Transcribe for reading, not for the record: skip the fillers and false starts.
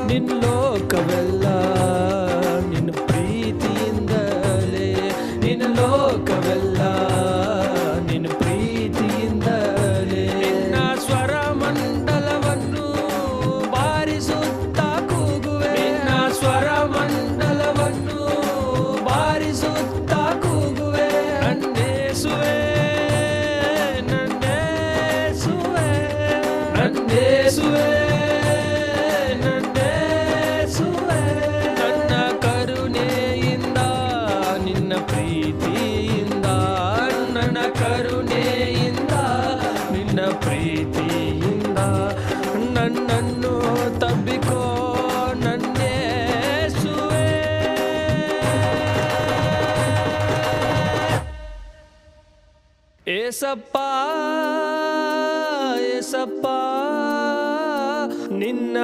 ನಿನ್ನ ಲೋಕವೆಲ್ಲ ನಿನ್ನ ಪ್ರೀತಿಯಿಂದಲೇ, ನಿನ್ನ ಲೋಕವೆಲ್ಲ ನಿನ್ನ ಪ್ರೀತಿಯಿಂದಲೇ. ನಿನ್ನ ಸ್ವರ ಮಂಡಲವನ್ನು ಬಾರಿಸುತ್ತಾ ಕೂಗುವೆ, ನಿನ್ನ ಸ್ವರ ಮಂಡಲವನ್ನು ಬಾರಿಸುತ್ತಾ ಕೂಗುವೆ. ನನ್ನೇಸುವೆ ನನ್ನೇಸುವೆ ನನ್ನೇಸುವೆ ನನ್ನೇಸುವೆ. ನನ್ನ ಕರುಣೆಯಿಂದ ನಿನ್ನ ಪ್ರೀತಿಯಿಂದ, ನನ್ನ ಕರುಣೆಯಿಂದ ನಿನ್ನ ಪ್ರೀತಿಯಿಂದ ನನ್ನನ್ನು ತಬ್ಬಿಕೋ ನನ್ನೇಸುವೆ. ಏಸಪ್ಪ ಏಸಪ್ಪ ನಿನ್ನ